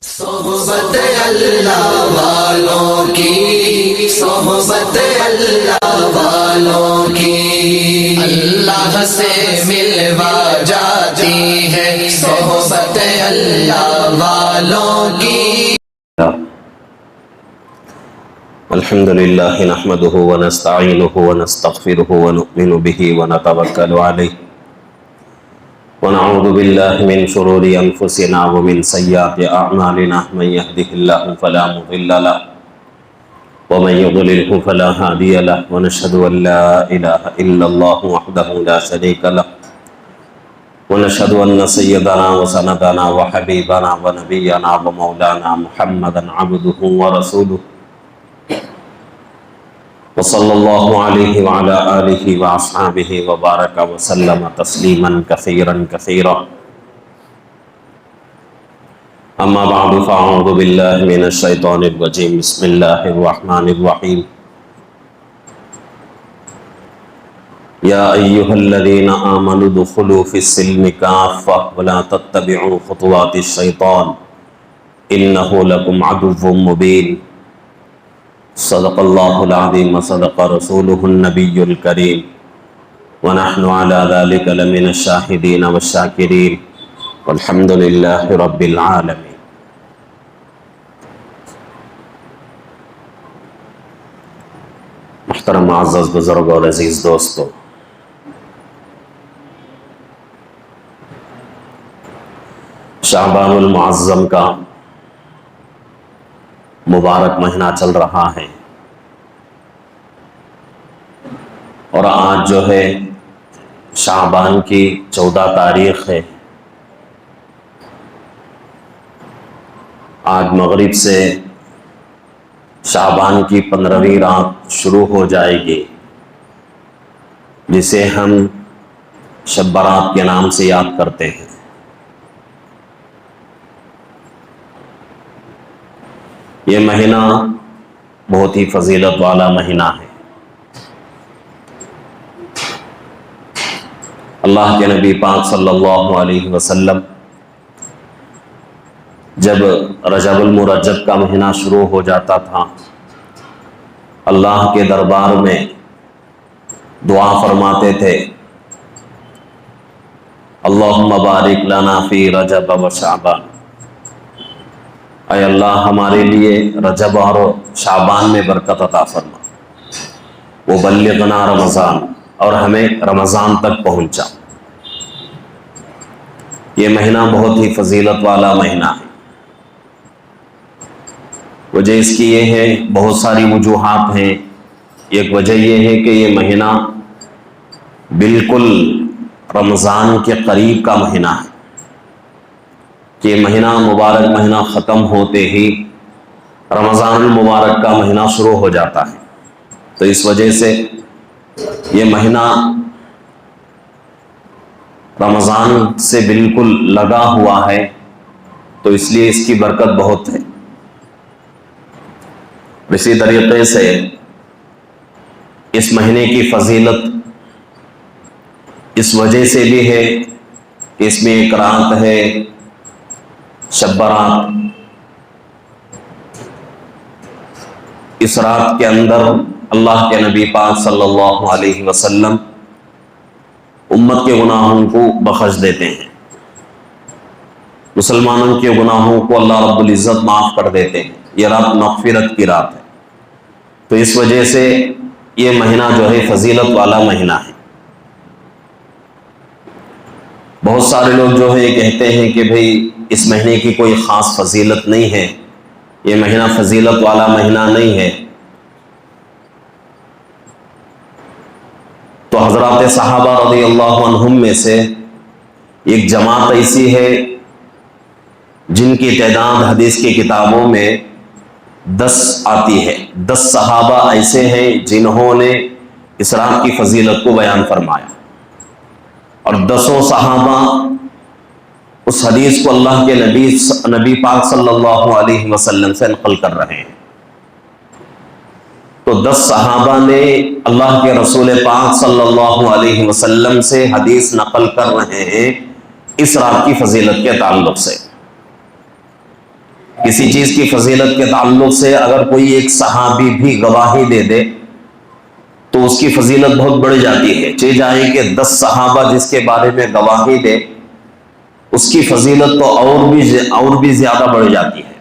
صحبت اللہ والوں کی، صحبت اللہ والوں کی، اللہ سے ملوا جاتی ہے صحبت اللہ والوں کی۔ الحمد للہ نحمده ونستعینه ونستغفره ونؤمن به ونتوکل علیہ ونعوذ باللہ من شرور انفسنا ومن سیئات اعمالنا من يهده الله فلا مضل له ومن يضلله فلا هادي له ونشهد ان لا اله الا الله وحده لا شريك له ونشهد ان سيدنا وسندنا وحبيبنا ونبينا ومولانا محمدا عبده ورسوله وصلی اللہ علیہ وعلی آلہ واصحابہ وبارک وسلم تسلیما کثیرا کثیرا اما بعد فاعوذ باللہ من الشیطان الرجیم بسم اللہ الرحمن الرحیم یا ایہا الذین آمنوا ادخلوا فی السلم کافۃ ولا تتبعوا خطوات الشیطان انہ لکم عدو مبین۔ صدق اللہ العظیم وصدق رسولہ النبی الکریم ونحن علی ذلک لمن الشاہدین والشاکرین والحمد للہ رب العالمین۔ محترم معزز بزرگ اور عزیز دوستو، شعبان المعظم کا مبارک مہینہ چل رہا ہے اور آج جو ہے شعبان کی 14 تاریخ ہے۔ آج مغرب سے شعبان کی 15ویں رات شروع ہو جائے گی، جسے ہم شب برات کے نام سے یاد کرتے ہیں۔ یہ مہینہ بہت ہی فضیلت والا مہینہ ہے۔ اللہ کے نبی پاک صلی اللہ علیہ وسلم جب رجب المرجب کا مہینہ شروع ہو جاتا تھا، اللہ کے دربار میں دعا فرماتے تھے، اللہم بارک لنا فی رجب و شعبان، اے اللہ ہمارے لیے رجب اور شعبان میں برکت عطا فرما، وبلغنا رمضان، اور ہمیں رمضان تک پہنچا۔ یہ مہینہ بہت ہی فضیلت والا مہینہ ہے۔ وجہ اس کی یہ ہے، بہت ساری وجوہات ہیں۔ ایک وجہ یہ ہے کہ یہ مہینہ بالکل رمضان کے قریب کا مہینہ ہے، کہ مہینہ مبارک مہینہ ختم ہوتے ہی رمضان المبارک کا مہینہ شروع ہو جاتا ہے، تو اس وجہ سے یہ مہینہ رمضان سے بالکل لگا ہوا ہے، تو اس لیے اس کی برکت بہت ہے۔ اسی طریقے سے اس مہینے کی فضیلت اس وجہ سے بھی ہے کہ اس میں ایک رات ہے شب برات۔ اس رات کے اندر اللہ کے نبی پاک صلی اللہ علیہ وسلم امت کے گناہوں کو بخش دیتے ہیں، مسلمانوں کے گناہوں کو اللہ رب العزت معاف کر دیتے ہیں۔ یہ رات مغفرت کی رات ہے، تو اس وجہ سے یہ مہینہ جو ہے فضیلت والا مہینہ ہے۔ بہت سارے لوگ جو ہے کہتے ہیں کہ بھئی اس مہینے کی کوئی خاص فضیلت نہیں ہے، یہ مہینہ فضیلت والا مہینہ نہیں ہے۔ تو حضرات صحابہ رضی اللہ عنہم میں سے ایک جماعت ایسی ہے جن کی تعداد حدیث کی کتابوں میں 10 آتی ہے۔ 10 صحابہ ایسے ہیں جنہوں نے اس رات کی فضیلت کو بیان فرمایا، اور 10 صحابہ اس حدیث کو اللہ کے نبی پاک صلی اللہ علیہ وسلم سے نقل کر رہے ہیں۔ تو 10 صحابہ نے اللہ کے رسول پاک صلی اللہ علیہ وسلم سے حدیث نقل کر رہے ہیں اس رات کی فضیلت کے تعلق سے۔ کسی چیز کی فضیلت کے تعلق سے اگر کوئی ایک صحابی بھی گواہی دے دے تو اس کی فضیلت بہت بڑھ جاتی ہے. چاہے جائے کہ 10 صحابہ جس کے بارے میں گواہی دے اس کی فضیلت تو اور بھی زیادہ بڑھ جاتی ہے.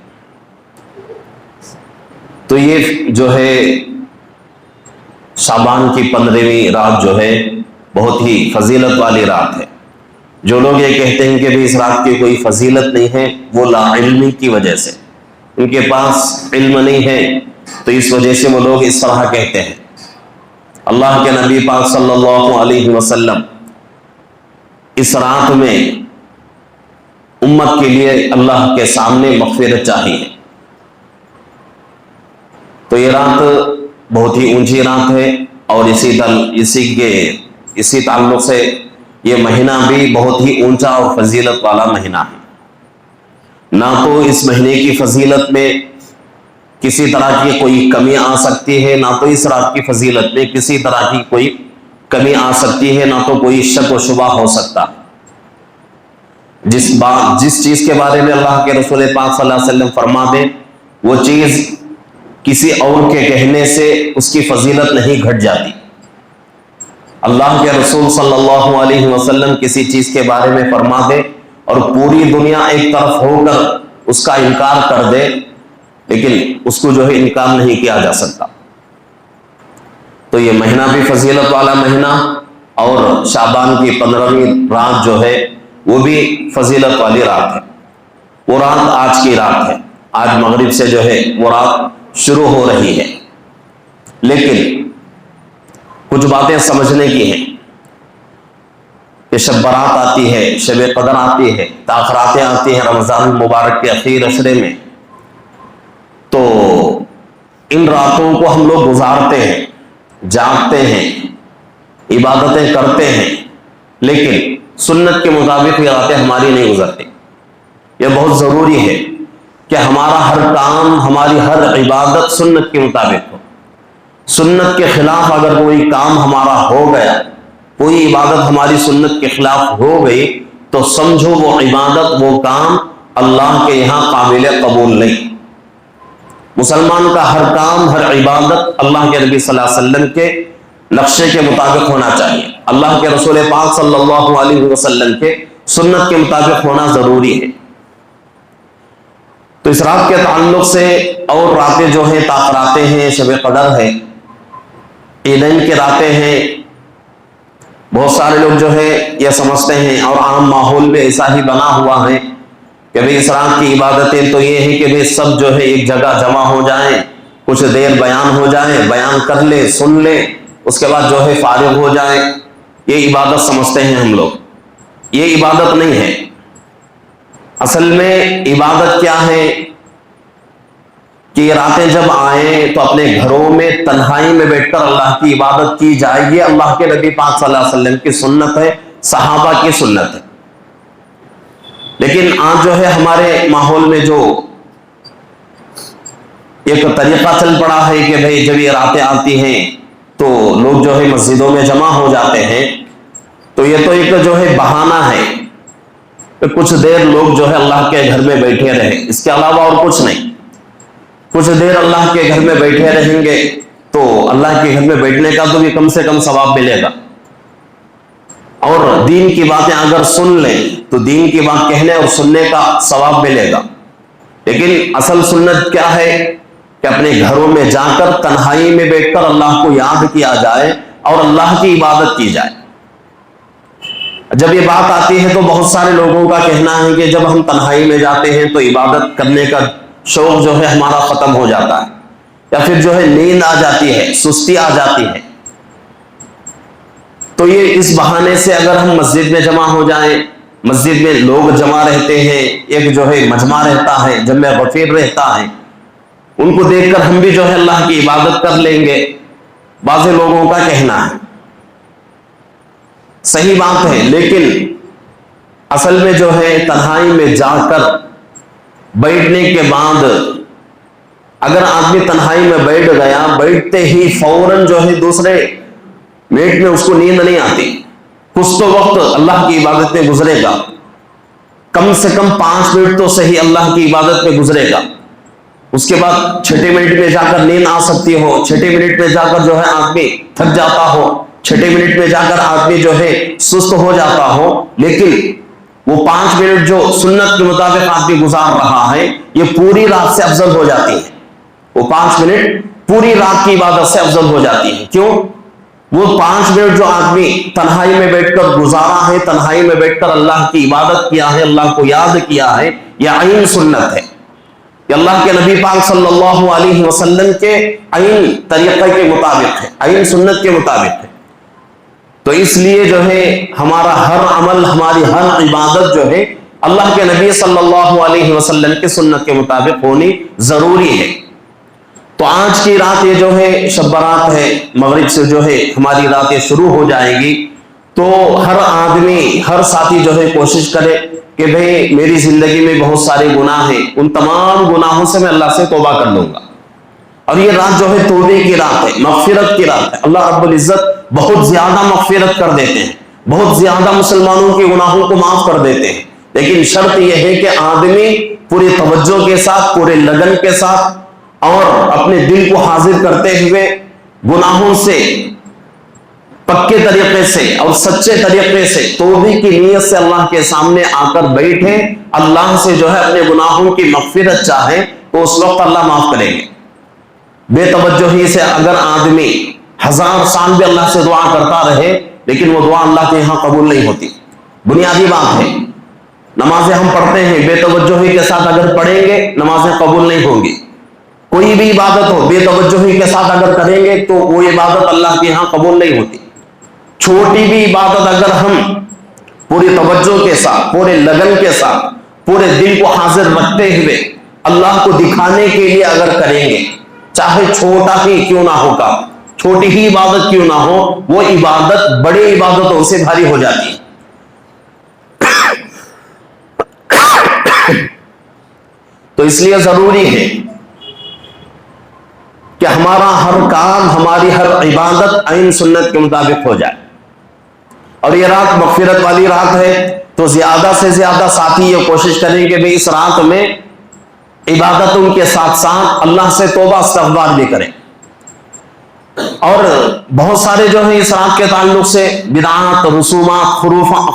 تو یہ جو ہے شعبان کی 15ویں رات جو ہے بہت ہی فضیلت والی رات ہے. جو لوگ یہ کہتے ہیں کہ بھی اس رات کی کوئی فضیلت نہیں ہے وہ لا علمی کی وجہ سے، ان کے پاس علم نہیں ہے تو اس وجہ سے وہ لوگ اس طرح کہتے ہیں. اللہ کے نبی پاک صلی اللہ علیہ وسلم اس رات میں امت کے لیے اللہ کے سامنے مغفرت چاہیے. تو یہ رات بہت ہی اونچی رات ہے اور اسی تعلق سے یہ مہینہ بھی بہت ہی اونچا اور فضیلت والا مہینہ ہے. نہ تو اس مہینے کی فضیلت میں کسی طرح کی کوئی کمی آ سکتی ہے، نہ تو اس رات کی فضیلت میں کسی طرح کی کوئی کمی آ سکتی ہے، نہ تو کوئی شک و شبہ ہو سکتا. جس چیز کے بارے میں اللہ کے رسول پاک صلی اللہ علیہ وسلم فرما دیں وہ چیز کسی اور کے کہنے سے اس کی فضیلت نہیں گھٹ جاتی. اللہ کے رسول صلی اللہ علیہ وسلم کسی چیز کے بارے میں فرما دے اور پوری دنیا ایک طرف ہو کر اس کا انکار کر دے لیکن اس کو جو ہے انکار نہیں کیا جا سکتا. تو یہ مہینہ بھی فضیلت والا مہینہ اور شعبان کی 15ویں رات جو ہے وہ بھی فضیلت والی رات ہے. وہ رات آج کی رات ہے، آج مغرب سے جو ہے وہ رات شروع ہو رہی ہے. لیکن کچھ باتیں سمجھنے کی ہیں کہ شب برات آتی ہے، شب قدر آتی ہے، تاخراتیں آتی ہیں رمضان مبارک کے اخیر عشرے میں. تو ان راتوں کو ہم لوگ گزارتے ہیں، جاگتے ہیں، عبادتیں کرتے ہیں، لیکن سنت کے مطابق یہ راتیں ہماری نہیں گزرتی. یہ بہت ضروری ہے کہ ہمارا ہر کام، ہماری ہر عبادت سنت کے مطابق ہو. سنت کے خلاف اگر کوئی کام ہمارا ہو گیا، کوئی عبادت ہماری سنت کے خلاف ہو گئی تو سمجھو وہ عبادت، وہ کام اللہ کے یہاں قابل قبول نہیں. مسلمان کا ہر کام، ہر عبادت اللہ کے نبی صلی اللہ علیہ وسلم کے نقشے کے مطابق ہونا چاہیے. اللہ کے رسول پاک صلی اللہ علیہ وسلم کے سنت کے مطابق ہونا ضروری ہے. تو اس رات کے تعلق سے اور راتیں جو ہیں تاخراتیں ہیں، شب قدر ہے، عیدین کی راتیں ہیں. بہت سارے لوگ جو ہے یہ سمجھتے ہیں اور عام ماحول میں ایسا ہی بنا ہوا ہے کہ بھئی اس رات کی عبادتیں تو یہ ہے کہ بھئی سب جو ہے ایک جگہ جمع ہو جائیں، کچھ دیر بیان ہو جائیں، بیان کر لیں، سن لیں، اس کے بعد جو ہے فارغ ہو جائیں. یہ عبادت سمجھتے ہیں ہم لوگ. یہ عبادت نہیں ہے. اصل میں عبادت کیا ہے کہ یہ راتیں جب آئیں تو اپنے گھروں میں تنہائی میں بیٹھ کر اللہ کی عبادت کی جائے. یہ اللہ کے نبی پاک صلی اللہ علیہ وسلم کی سنت ہے، صحابہ کی سنت ہے. لیکن آج جو ہے ہمارے ماحول میں جو ایک طریقہ چل پڑا ہے کہ بھئی جب یہ راتیں آتی ہیں تو لوگ جو ہے مسجدوں میں جمع ہو جاتے ہیں. تو یہ تو ایک جو ہے بہانہ ہے کہ کچھ دیر لوگ جو ہے اللہ کے گھر میں بیٹھے رہیں، اس کے علاوہ اور کچھ نہیں. کچھ دیر اللہ کے گھر میں بیٹھے رہیں گے تو اللہ کے گھر میں بیٹھنے کا تو بھی کم سے کم ثواب ملے گا. اور دین کی باتیں اگر سن لیں تو دین کی بات کہنے اور سننے کا ثواب ملے گا. لیکن اصل سنت کیا ہے کہ اپنے گھروں میں جا کر تنہائی میں بیٹھ کر اللہ کو یاد کیا جائے اور اللہ کی عبادت کی جائے. جب یہ بات آتی ہے تو بہت سارے لوگوں کا کہنا ہے کہ جب ہم تنہائی میں جاتے ہیں تو عبادت کرنے کا شوق جو ہے ہمارا ختم ہو جاتا ہے، یا پھر جو ہے نیند آ جاتی ہے، سستی آ جاتی ہے. تو یہ اس بہانے سے اگر ہم مسجد میں جمع ہو جائیں، مسجد میں لوگ جمع رہتے ہیں، ایک جو ہے مجمع رہتا ہے، جمع غفیر رہتا ہے، ان کو دیکھ کر ہم بھی جو ہے اللہ کی عبادت کر لیں گے. بعض لوگوں کا کہنا ہے، صحیح بات ہے، لیکن اصل میں جو ہے تنہائی میں جا کر بیٹھنے کے بعد اگر آدمی تنہائی میں بیٹھ گیا، بیٹھتے ہی فوراً جو ہے دوسرے منٹ میں اس کو نیند نہیں آتی. کچھ تو وقت اللہ کی عبادت میں گزرے گا، کم سے کم 5 منٹ تو صحیح اللہ کی عبادت میں گزرے گا. اس کے بعد چھٹے منٹ میں جا کر نیند آ سکتی ہو, چھٹے منٹ میں جا کر جو ہے آدمی تھک جاتا ہو, چھٹے منٹ میں جا کر آدمی جو ہے سست ہو جاتا ہو, لیکن وہ 5 منٹ جو سنت کے مطابق آدمی گزار رہا ہے یہ پوری رات سے افضل ہو جاتی ہے. وہ 5 منٹ پوری رات کی عبادت سے افضل ہو جاتی ہے. کیوں؟ وہ 5 منٹ جو آدمی تنہائی میں بیٹھ کر گزارا ہے, تنہائی میں بیٹھ کر اللہ کی عبادت کیا ہے, اللہ کو یاد کیا ہے, یہ عین سنت ہے. یہ اللہ کے نبی پاک صلی اللہ علیہ وسلم کے عین طریقے کے مطابق ہے, عین سنت کے مطابق ہے. تو اس لیے جو ہے ہمارا ہر عمل, ہماری ہر عبادت جو ہے اللہ کے نبی صلی اللہ علیہ وسلم کی سنت کے مطابق ہونی ضروری ہے. تو آج کی رات یہ جو ہے شب برات ہے, مغرب سے جو ہے ہماری راتیں شروع ہو جائے گی. تو ہر آدمی, ہر ساتھی جو ہے کوشش کرے کہ بھئی میری زندگی میں بہت سارے گناہ ہیں, ان تمام گناہوں سے میں اللہ سے توبہ کر لوں گا. اور یہ رات جو ہے توبے کی رات ہے, مغفرت کی رات ہے. اللہ رب العزت بہت زیادہ مغفرت کر دیتے ہیں, بہت زیادہ مسلمانوں کے گناہوں کو معاف کر دیتے ہیں. لیکن شرط یہ ہے کہ آدمی پوری توجہ کے ساتھ, پورے لگن کے ساتھ اور اپنے دل کو حاضر کرتے ہوئے گناہوں سے پکے طریقے سے اور سچے طریقے سے توبہ کی نیت سے اللہ کے سامنے آ کر بیٹھے, اللہ سے جو ہے اپنے گناہوں کی مغفرت چاہیں تو اس وقت اللہ معاف کریں گے. بے توجہی سے اگر آدمی 1000 سال بھی اللہ سے دعا کرتا رہے لیکن وہ دعا اللہ کے یہاں قبول نہیں ہوتی. بنیادی بات ہے, نمازیں ہم پڑھتے ہیں بے توجہی کے ساتھ اگر پڑھیں گے نمازیں قبول نہیں ہوں گی. کوئی بھی عبادت ہو بے توجہی کے ساتھ اگر کریں گے تو وہ عبادت اللہ کے یہاں قبول نہیں ہوتی. چھوٹی بھی عبادت اگر ہم پوری توجہ کے ساتھ, پورے لگن کے ساتھ, پورے دل کو حاضر رکھتے ہوئے اللہ کو دکھانے کے لیے اگر کریں گے, چاہے چھوٹا ہی کیوں نہ ہو کام, چھوٹی ہی عبادت کیوں نہ ہو, وہ عبادت بڑی عبادتوں سے بھاری ہو جاتی ہے. تو اس لیے ضروری ہے کہ ہمارا ہر کام, ہماری ہر عبادت عین سنت کے مطابق ہو جائے. اور یہ رات مغفرت والی رات ہے تو زیادہ سے زیادہ ساتھی یہ کوشش کریں کہ اس رات میں عبادتوں کے ساتھ ساتھ اللہ سے توبہ استغفار بھی کریں. اور بہت سارے جو ہیں اس رات کے تعلق سے بدعات, رسومات,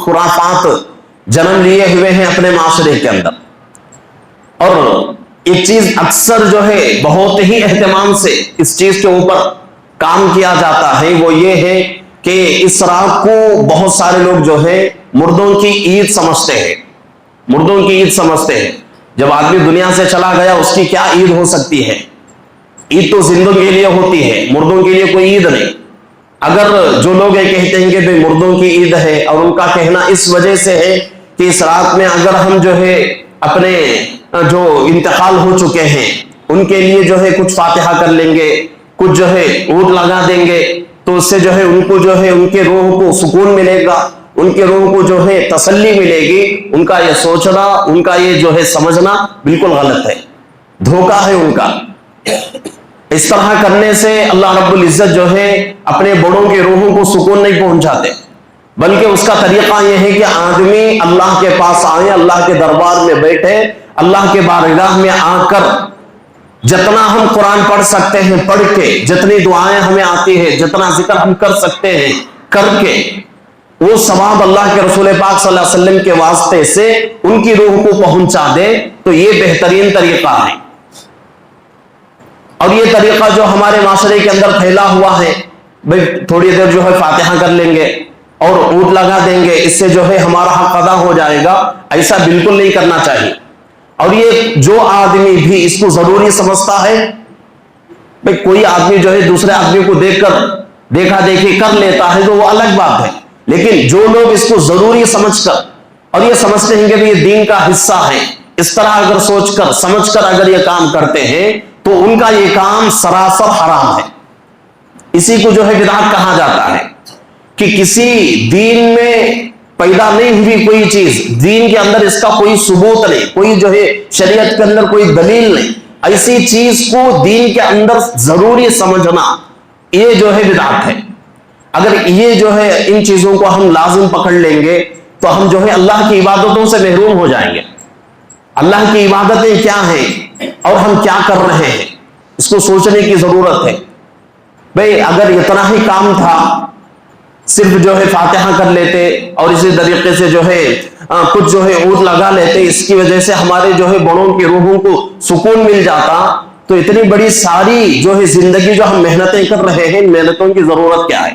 خرافات جنم لیے ہوئے ہیں اپنے معاشرے کے اندر. اور ایک چیز اکثر جو ہے بہت ہی اہتمام سے اس چیز کے اوپر کام کیا جاتا ہے, وہ یہ ہے کہ اس رات کو بہت سارے لوگ جو ہے مردوں کی عید سمجھتے ہیں, مردوں کی عید سمجھتے ہیں. جب آدمی دنیا سے چلا گیا اس کی کیا عید ہو سکتی ہے؟ عید تو زندوں کے لیے ہوتی ہے, مردوں کے لیے کوئی عید نہیں. اگر جو لوگ یہ کہتے ہیں کہ بھئی مردوں کی عید ہے, اور ان کا کہنا اس وجہ سے ہے کہ اس رات میں اگر ہم جو ہے اپنے جو انتقال ہو چکے ہیں ان کے لیے جو ہے کچھ فاتحہ کر لیں گے, کچھ جو ہے عود لگا دیں گے, تو اس سے جو ہے ان کو جو ہے ان کے روح کو سکون ملے گا, ان کے روح کو جو ہے تسلی ملے گی. ان کا یہ سوچنا, ان کا یہ جو ہے سمجھنا بالکل غلط ہے, دھوکہ ہے ان کا. اس طرح کرنے سے اللہ رب العزت جو ہے اپنے بڑوں کے روحوں کو سکون نہیں پہنچاتے, بلکہ اس کا طریقہ یہ ہے کہ آدمی اللہ کے پاس آئے, اللہ کے دربار میں بیٹھے, اللہ کے بارگاہ میں آ کر جتنا ہم قرآن پڑھ سکتے ہیں پڑھ کے, جتنی دعائیں ہمیں آتی ہیں, جتنا ذکر ہم کر سکتے ہیں کر کے, وہ ثواب اللہ کے رسول پاک صلی اللہ علیہ وسلم کے واسطے سے ان کی روح کو پہنچا دے, تو یہ بہترین طریقہ ہے. اور یہ طریقہ جو ہمارے معاشرے کے اندر پھیلا ہوا ہے, بھئی تھوڑی دیر جو ہے فاتحہ کر لیں گے اور عود لگا دیں گے, اس سے جو ہے ہمارا حق ادا ہو جائے گا, ایسا بالکل نہیں کرنا چاہیے. اور یہ جو آدمی بھی اس کو ضروری سمجھتا ہے, بھئی کوئی آدمی جو ہے دوسرے آدمی کو دیکھ کر دیکھا دیکھی کر لیتا ہے تو وہ الگ بات ہے, لیکن جو لوگ اس کو ضروری سمجھ کر اور یہ سمجھتے ہیں کہ یہ دین کا حصہ ہے, اس طرح اگر سوچ کر سمجھ کر اگر یہ کام کرتے ہیں تو ان کا یہ کام سراسر حرام ہے. اسی کو جو ہے بدعت کہا جاتا ہے کہ کسی دین میں پیدا نہیں ہوئی کوئی چیز, دین کے اندر اس کا کوئی ثبوت نہیں, کوئی جو ہے شریعت کے اندر کوئی دلیل نہیں, ایسی چیز کو دین کے اندر ضروری سمجھنا یہ جو ہے بدعت ہے. اگر یہ جو ہے ان چیزوں کو ہم لازم پکڑ لیں گے تو ہم جو ہے اللہ کی عبادتوں سے محروم ہو جائیں گے. اللہ کی عبادتیں کیا ہیں اور ہم کیا کر رہے ہیں، اس کو سوچنے کی ضرورت ہے. بھئی اگر اتنا ہی کام تھا، صرف جو ہے فاتحہ کر لیتے اور اسی طریقے سے جو ہے کچھ جو ہے عود لگا لیتے، اس کی وجہ سے ہمارے جو ہے بڑوں کی روحوں کو سکون مل جاتا، تو اتنی بڑی ساری جو ہے زندگی جو ہم محنتیں کر رہے ہیں، محنتوں کی ضرورت کیا ہے؟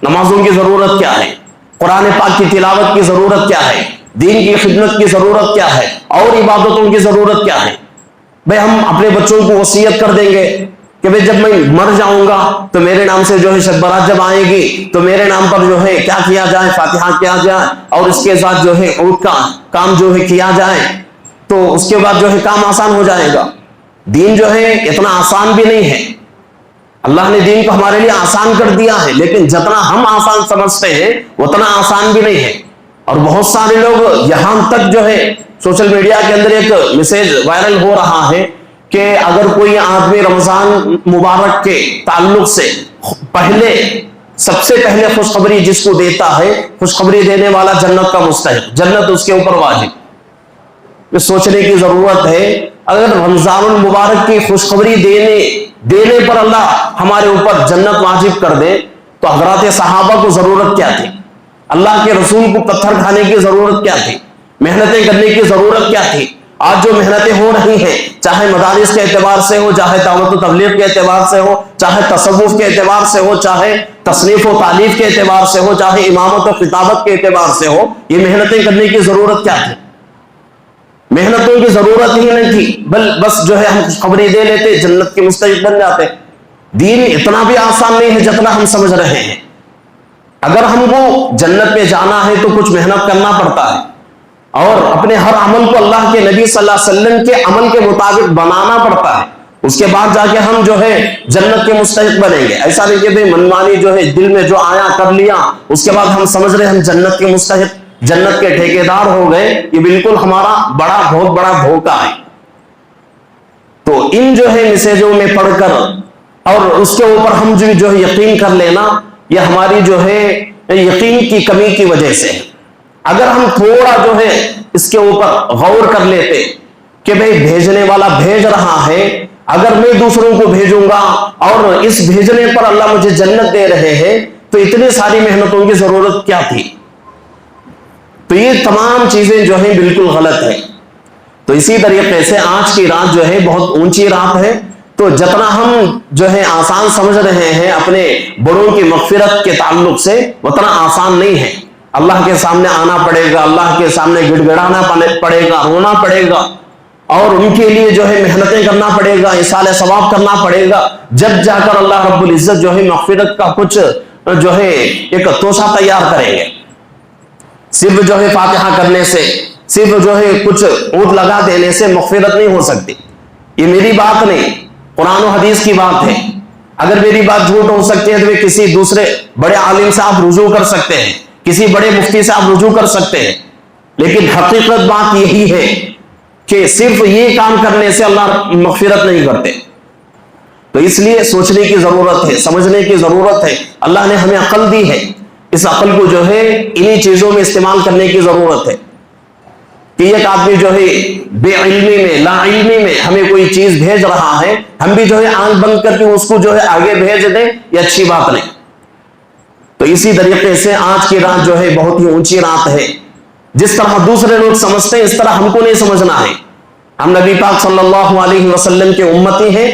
نمازوں کی ضرورت کیا ہے؟ قرآن پاک کی تلاوت کی ضرورت کیا ہے؟ دین کی خدمت کی ضرورت کیا ہے؟ اور عبادتوں کی ضرورت کیا ہے؟ بھئی ہم اپنے بچوں کو وصیت کر دیں گے کہ بھئی جب میں مر جاؤں گا تو میرے نام سے جو ہے شب برات جب آئے گی تو میرے نام پر جو ہے کیا کیا جائے، فاتحہ کیا جائے اور اس کے ساتھ جو ہے عود کا کام جو ہے کیا جائے، تو اس کے بعد جو ہے کام آسان ہو جائے گا. دین جو ہے اتنا آسان بھی نہیں ہے. اللہ نے دین کو ہمارے لیے آسان کر دیا ہے، لیکن جتنا ہم آسان سمجھتے ہیں اتنا آسان بھی نہیں ہے. اور بہت سارے لوگ یہاں تک جو ہے سوشل میڈیا کے اندر ایک میسج وائرل ہو رہا ہے کہ اگر کوئی آدمی رمضان مبارک کے تعلق سے سب سے پہلے خوشخبری جس کو دیتا ہے، خوشخبری دینے والا جنت کا مستحق، جنت اس کے اوپر واجب. سوچنے کی ضرورت ہے، اگر رمضان المبارک کی خوشخبری دینے پر اللہ ہمارے اوپر جنت واجب کر دے تو حضرات صحابہ کو ضرورت کیا تھی؟ اللہ کے رسول کو پتھر کھانے کی ضرورت کیا تھی؟ محنتیں کرنے کی ضرورت کیا تھی؟ آج جو محنتیں ہو رہی ہیں، چاہے مدارس کے اعتبار سے ہو، چاہے دعوت و تبلیغ کے اعتبار سے ہو، چاہے تصوف کے اعتبار سے ہو، چاہے تصنیف و تالیف کے اعتبار سے ہو، چاہے امامت و خطابت کے اعتبار سے ہو، یہ محنتیں کرنے کی ضرورت کیا تھی؟ محنتوں کی ضرورت ہی نہیں تھی، بس جو ہے ہم خبری دے لیتے، جنت کے مستحق بن جاتے. دین اتنا بھی آسان نہیں ہے جتنا ہم سمجھ رہے ہیں. اگر ہم کو جنت میں جانا ہے تو کچھ محنت کرنا پڑتا ہے، اور اپنے ہر عمل کو اللہ کے نبی صلی اللہ علیہ وسلم کے عمل کے مطابق بنانا پڑتا ہے. اس کے بعد جا کے ہم جو ہے جنت کے مستحق بنیں گے. ایسا نہیں کہ بھئی منمانی جو ہے دل میں جو آیا کر لیا، اس کے بعد ہم سمجھ رہے ہم جنت کے مستحق، جنت کے ٹھیکیدار ہو گئے. یہ بالکل ہمارا بہت بڑا دھوکہ ہے. تو ان جو ہے میسجوں میں پڑھ کر اور اس کے اوپر ہم جو ہے یقین کر لینا، یہ ہماری جو ہے یقین کی کمی کی وجہ سے. اگر ہم تھوڑا جو ہے اس کے اوپر غور کر لیتے کہ بھئی بھیجنے والا بھیج رہا ہے، اگر میں دوسروں کو بھیجوں گا اور اس بھیجنے پر اللہ مجھے جنت دے رہے ہیں تو اتنی ساری محنتوں کی ضرورت کیا تھی؟ تو یہ تمام چیزیں جو ہیں بالکل غلط ہیں. تو اسی طریقے سے آج کی رات جو ہے بہت اونچی رات ہے. تو جتنا ہم جو ہے آسان سمجھ رہے ہیں اپنے بڑوں کی مغفرت کے تعلق سے، اتنا آسان نہیں ہے. اللہ کے سامنے آنا پڑے گا، اللہ کے سامنے گڑ گڑانا پڑے گا، رونا پڑے گا، اور ان کے لیے جو ہے محنتیں کرنا پڑے گا، ایصال ثواب کرنا پڑے گا. جب جا کر اللہ رب العزت جو ہے مغفرت کا کچھ جو ہے ایک توشہ تیار کریں گے. صرف جو ہے فاتحہ کرنے سے، صرف جو ہے کچھ عود لگا دینے سے مغفرت نہیں ہو سکتی. یہ میری بات نہیں، قرآن و حدیث کی بات ہے. اگر میری بات جھوٹ ہو سکتی ہے تو میں کسی دوسرے بڑے عالم سے آپ رجوع کر سکتے ہیں، کسی بڑے مفتی سے آپ رجوع کر سکتے ہیں، لیکن حقیقت بات یہی ہے کہ صرف یہ کام کرنے سے اللہ مغفرت نہیں کرتے. تو اس لیے سوچنے کی ضرورت ہے، سمجھنے کی ضرورت ہے. اللہ نے ہمیں عقل دی ہے، اس عقل کو جو ہے انہی چیزوں میں استعمال کرنے کی ضرورت ہے. کہ ایک آدمی جو ہے بے علمی میں، لا علمی میں ہمیں کوئی چیز بھیج رہا ہے، ہم بھی جو ہے آنکھ بند کر کے اس کو جو ہے آگے بھیج دیں، یہ اچھی بات نہیں. تو اسی طریقے سے آج کی رات جو ہے بہت ہی اونچی رات ہے. جس طرح دوسرے لوگ سمجھتے ہیں اس طرح ہم کو نہیں سمجھنا ہے. ہم نبی پاک صلی اللہ علیہ وسلم کے امتی ہیں،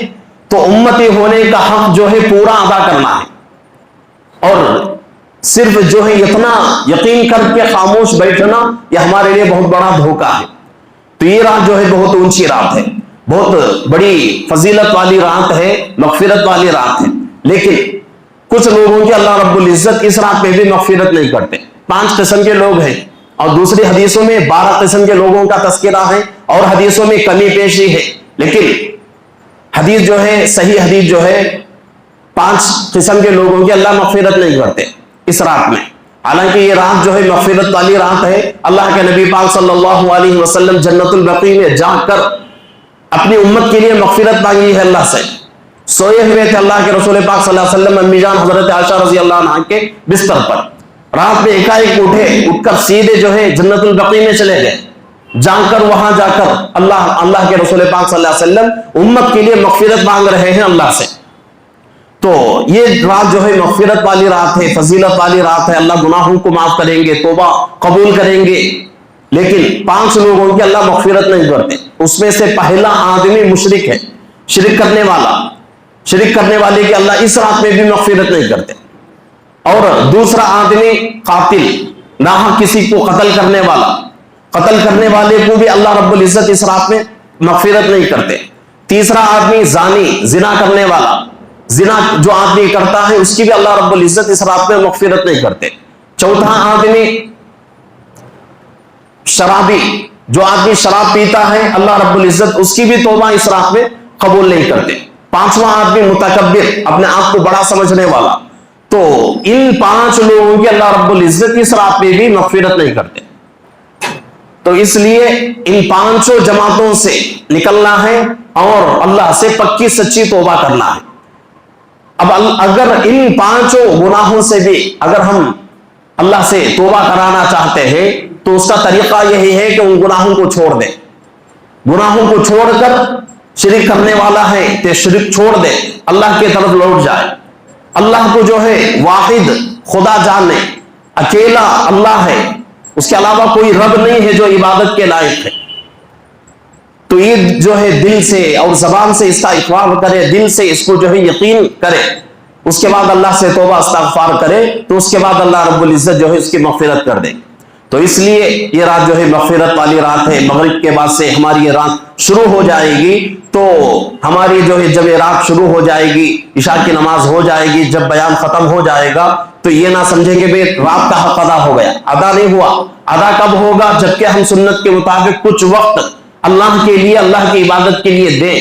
تو امتی ہونے کا حق جو ہے پورا ادا کرنا ہے. اور صرف جو ہے اتنا یقین کر کے خاموش بیٹھنا، یہ ہمارے لیے بہت بڑا دھوکہ ہے. تو یہ رات جو ہے بہت اونچی رات ہے، بہت بڑی فضیلت والی رات ہے، مغفرت والی رات ہے. لیکن کچھ لوگوں کی اللہ رب العزت اس رات میں بھی مغفرت نہیں کرتے. 5 قسم کے لوگ ہیں، اور دوسری حدیثوں میں 12 قسم کے لوگوں کا تذکرہ ہے، اور حدیثوں میں کمی پیشی ہے. لیکن حدیث جو ہے، صحیح حدیث جو ہے، 5 قسم کے لوگوں کی اللہ مغفرت نہیں کرتے اس رات میں. حالانکہ یہ رات جو ہے مغفرت والی رات ہے. اللہ کے نبی پاک صلی اللہ علیہ وسلم جنت البقیع میں جا کر اپنی امت کے لیے مغفرت مانگی ہے اللہ سے. سوئے ہوئے تھے اللہ کے رسول پاک صلی اللہ علیہ وسلم امی جان حضرت عائشہ رضی اللہ عنہا کے بستر پر. رات میں ایک اٹھے، اٹھ کر سیدھے جو ہے جنت البقیع میں چلے گئے، جا کر وہاں جا کر اللہ کے رسول پاک صلی اللہ علیہ وسلم امت کے لیے مغفرت مانگ رہے ہیں اللہ سے۔ تو یہ رات جو ہے مغفرت والی رات ہے، فضیلت والی رات ہے، اللہ گناہوں کو معاف کریں گے، توبہ قبول کریں گے۔ لیکن 5 لوگوں کی اللہ مغفرت نہیں کرتے۔ اس میں سے پہلا آدمی مشرک ہے، شرک کرنے والا، شرک کرنے والے کی اللہ اس رات میں بھی مغفرت نہیں کرتے۔ اور دوسرا آدمی قاتل، ناحق کسی کو قتل کرنے والا، قتل کرنے والے کو بھی اللہ رب العزت اس رات میں مغفرت نہیں کرتے۔ تیسرا آدمی زانی، زنا کرنے والا، زنا جو آدمی کرتا ہے اس کی بھی اللہ رب العزت اس رات میں مغفرت نہیں کرتے۔ چوتھا آدمی شرابی، جو آدمی شراب پیتا ہے اللہ رب العزت اس کی بھی توبہ اس رات میں قبول نہیں کرتے۔ 5واں آدمی متکبر، اپنے آپ کو بڑا سمجھنے والا۔ تو ان 5 لوگوں کی اللہ رب العزت اس رات میں بھی مغفرت نہیں کرتے۔ تو اس لیے ان 5 جماعتوں سے نکلنا ہے اور اللہ سے پکی سچی توبہ کرنا ہے۔ اب اگر ان 5 گناہوں سے بھی اگر ہم اللہ سے توبہ کرانا چاہتے ہیں تو اس کا طریقہ یہی ہے کہ ان گناہوں کو چھوڑ دیں، گناہوں کو چھوڑ کر، شرک کرنے والا ہے تو شرک چھوڑ دے، اللہ کی طرف لوٹ جائے، اللہ کو جو ہے واحد خدا جانے، اکیلا اللہ ہے، اس کے علاوہ کوئی رب نہیں ہے جو عبادت کے لائق ہے۔ تو یہ جو ہے دل سے اور زبان سے اس کا اقرار کرے، دل سے اس کو جو ہے یقین کرے، اس کے بعد اللہ سے توبہ استغفار کرے، تو اس کے بعد اللہ رب العزت جو ہے اس کی مغفرت کر دے۔ تو اس لیے یہ رات جو ہے مغفرت والی رات ہے۔ مغرب کے بعد سے ہماری یہ رات شروع ہو جائے گی، تو ہماری جو ہے جب یہ رات شروع ہو جائے گی، عشاء کی نماز ہو جائے گی، جب بیان ختم ہو جائے گا تو یہ نہ سمجھیں کہ بھئی رات کا حق ادا ہو گیا، ادا نہیں ہوا۔ ادا کب ہوگا؟ جبکہ ہم سنت کے مطابق کچھ وقت اللہ کے لیے، اللہ کی عبادت کے لیے دیں۔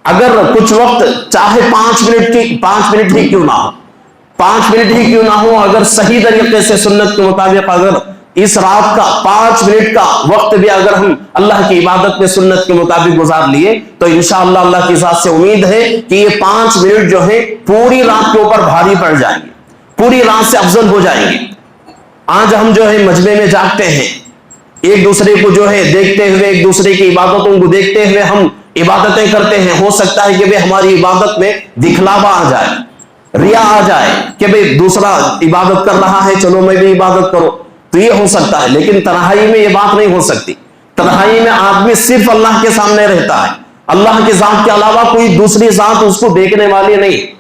اگر کچھ وقت چاہے 5 منٹ ہی کیوں نہ ہو، 5 منٹ ہی کیوں نہ ہو، اگر صحیح طریقے سے سنت کے مطابق اگر اس رات کا 5 منٹ کا وقت بھی اگر ہم اللہ کی عبادت میں سنت کے مطابق گزار لیے تو انشاءاللہ اللہ کی ذات سے امید ہے کہ یہ 5 منٹ جو ہے پوری رات کے اوپر بھاری پڑ جائیں گے، پوری رات سے افضل ہو جائیں گے۔ آج ہم جو ہے مجمع میں جاگتے ہیں، ایک دوسرے کو جو ہے دیکھتے ہوئے، ایک دوسرے کی عبادتوں کو دیکھتے ہوئے ہم عبادتیں کرتے ہیں۔ ہو سکتا ہے کہ ہماری عبادت میں دکھلاوا آ جائے، ریا آ جائے کہ بھئی دوسرا عبادت کر رہا ہے چلو میں بھی عبادت کرو، تو یہ ہو سکتا ہے۔ لیکن تنہائی میں یہ بات نہیں ہو سکتی۔ تنہائی میں آدمی صرف اللہ کے سامنے رہتا ہے، اللہ کی ذات کے علاوہ کوئی دوسری ذات اس کو دیکھنے والی نہیں۔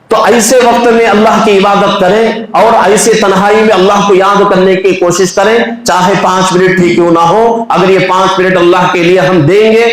تو ایسے وقت میں اللہ کی عبادت کریں اور ایسے تنہائی میں اللہ کو یاد کرنے کی کوشش کریں، چاہے 5 منٹ ہی کیوں نہ ہو۔ اگر یہ 5 منٹ اللہ کے لیے ہم دیں گے